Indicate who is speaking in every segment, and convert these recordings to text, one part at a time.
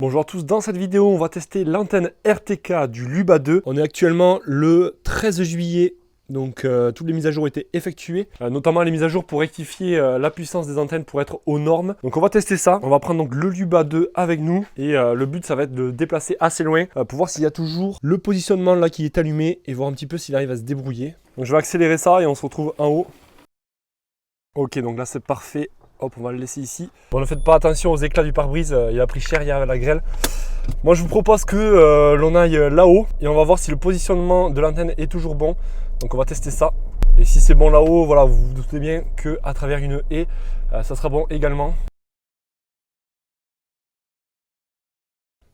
Speaker 1: Bonjour à tous, dans cette vidéo on va tester l'antenne RTK du Luba 2. On est actuellement le 13 juillet, donc toutes les mises à jour ont été effectuées, notamment les mises à jour pour rectifier la puissance des antennes pour être aux normes. Donc on va tester ça, on va prendre donc le Luba 2 avec nous et le but ça va être de le déplacer assez loin pour voir s'il y a toujours le positionnement là qui est allumé et voir un petit peu s'il arrive à se débrouiller. Donc je vais accélérer ça et on se retrouve en haut. Ok, donc là c'est parfait. Hop, on va le laisser ici. Bon, ne faites pas attention aux éclats du pare-brise, il a pris cher hier avec la grêle. Moi je vous propose que l'on aille là-haut et on va voir si le positionnement de l'antenne est toujours bon. Donc on va tester ça. Et si c'est bon là-haut, voilà, vous vous doutez bien qu'à travers une haie, ça sera bon également.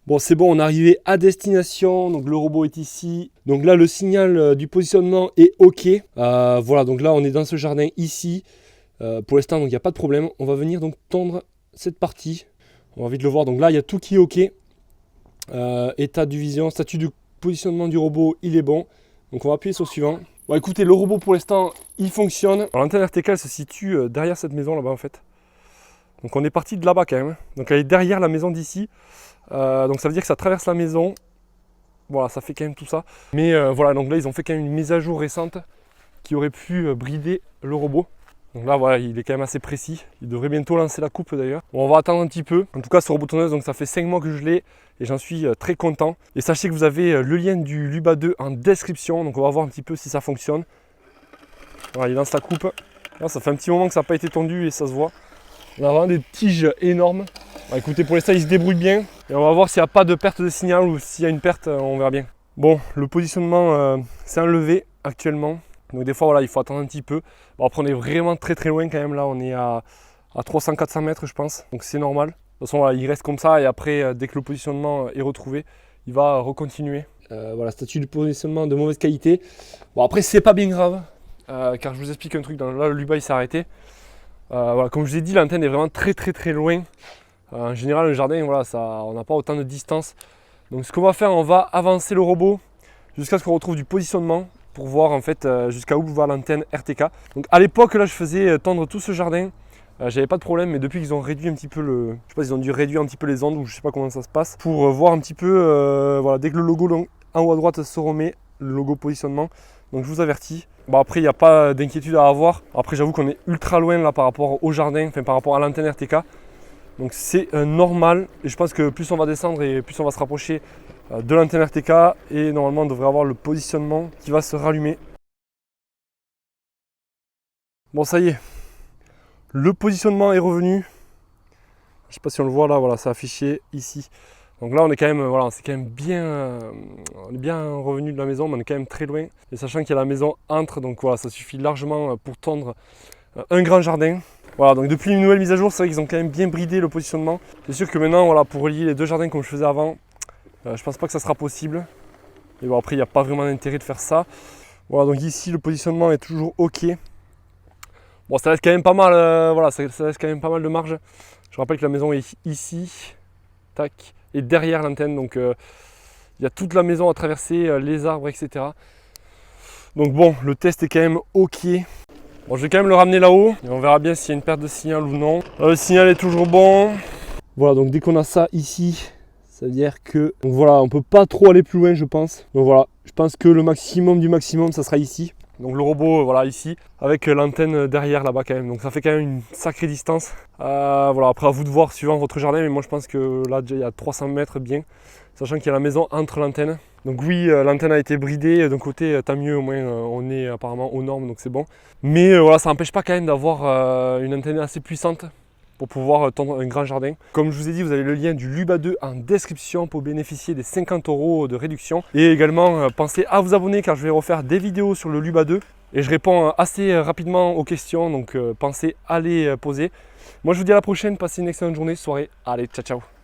Speaker 1: Bon, c'est bon, on est arrivé à destination, donc le robot est ici. Donc là, le signal du positionnement est OK. Voilà, donc là, on est dans ce jardin ici. Pour l'instant, donc il n'y a pas de problème. On va venir donc tondre cette partie. On va vite le voir. Donc là, il y a tout qui est OK. État du vision, statut du positionnement du robot, il est bon. Donc on va appuyer sur suivant. Bon, écoutez, le robot pour l'instant, il fonctionne. L'antenne RTK, elle se situe derrière cette maison là-bas en fait. Donc on est parti de là-bas quand même. Donc elle est derrière la maison d'ici. Donc ça veut dire que ça traverse la maison. Voilà, ça fait quand même tout ça. Mais voilà, donc là, ils ont fait quand même une mise à jour récente qui aurait pu brider le robot. Donc là, voilà, il est quand même assez précis. Il devrait bientôt lancer la coupe d'ailleurs. Bon, on va attendre un petit peu. En tout cas, ce robot tonneuse, donc ça fait 5 mois que je l'ai et j'en suis très content. Et sachez que vous avez le lien du Luba 2 en description. Donc on va voir un petit peu si ça fonctionne. Voilà, il lance la coupe. Là, ça fait un petit moment que ça n'a pas été tondu et ça se voit. On a vraiment des tiges énormes. Bon, écoutez, pour l'instant, il se débrouille bien. Et on va voir s'il n'y a pas de perte de signal ou s'il y a une perte, on verra bien. Bon, le positionnement s'est enlevé actuellement. Donc des fois, voilà, il faut attendre un petit peu. Bon, après, on est vraiment très loin quand même. Là, on est à 300-400 mètres, je pense. Donc c'est normal. De toute façon, voilà, il reste comme ça. Et après, dès que le positionnement est retrouvé, il va recontinuer. Voilà, statut de positionnement de mauvaise qualité. Bon, après, c'est pas bien grave. Car je vous explique un truc. Là, le Luba, il s'est arrêté. Voilà, comme je vous ai dit, l'antenne est vraiment très loin. En général, le jardin, voilà, on n'a pas autant de distance. Donc ce qu'on va faire, on va avancer le robot jusqu'à ce qu'on retrouve du positionnement pour voir en fait jusqu'à où va l'antenne RTK. Donc à l'époque, là, je faisais tendre tout ce jardin. J'avais pas de problème, mais depuis qu'ils ont réduit un petit peu je sais pas, ils ont dû réduire un petit peu les ondes ou je sais pas comment ça se passe pour voir un petit peu, voilà, dès que le logo en haut à droite se remet, le logo positionnement. Donc je vous avertis. Bon, après, il n'y a pas d'inquiétude à avoir. Après, j'avoue qu'on est ultra loin là par rapport au jardin, enfin par rapport à l'antenne RTK. Donc c'est normal et je pense que plus on va descendre et plus on va se rapprocher de l'antenne RTK et normalement on devrait avoir le positionnement qui va se rallumer. Bon, ça y est, le positionnement est revenu. Je sais pas si on le voit là, voilà, c'est affiché ici. Donc là on est quand même, voilà, c'est quand même bien, on est bien revenu de la maison, mais on est quand même très loin. Et sachant qu'il y a la maison entre, donc voilà, ça suffit largement pour tondre un grand jardin. Voilà, donc depuis une nouvelle mise à jour, c'est vrai qu'ils ont quand même bien bridé le positionnement. C'est sûr que maintenant, voilà, pour relier les deux jardins comme je faisais avant, je pense pas que ça sera possible. Mais bon, après, il n'y a pas vraiment d'intérêt de faire ça. Voilà, donc ici, le positionnement est toujours OK. Bon, ça laisse quand même pas mal, voilà, ça laisse quand même pas mal de marge. Je rappelle que la maison est ici, tac, et derrière l'antenne, donc il y a toute la maison à traverser, les arbres, etc. Donc bon, le test est quand même OK. Bon, je vais quand même le ramener là-haut et on verra bien s'il y a une perte de signal ou non. Le signal est toujours bon. Voilà, donc dès qu'on a ça ici, ça veut dire que... Donc voilà, on peut pas trop aller plus loin, je pense. Donc voilà, je pense que le maximum du maximum, ça sera ici. Donc le robot, voilà, ici, avec l'antenne derrière là-bas quand même. Donc ça fait quand même une sacrée distance. Voilà, après à vous de voir suivant votre jardin, mais moi je pense que là déjà il y a 300 mètres bien. Sachant qu'il y a la maison entre l'antenne. Donc oui, l'antenne a été bridée, d'un côté tant mieux, au moins on est apparemment aux normes, donc c'est bon. Mais voilà, ça n'empêche pas quand même d'avoir une antenne assez puissante pour pouvoir tondre un grand jardin. Comme je vous ai dit, vous avez le lien du Luba 2 en description pour bénéficier des 50 € de réduction. Et également, pensez à vous abonner car je vais refaire des vidéos sur le Luba 2. Et je réponds assez rapidement aux questions, donc pensez à les poser. Moi je vous dis à la prochaine, passez une excellente journée, soirée, allez, ciao ciao.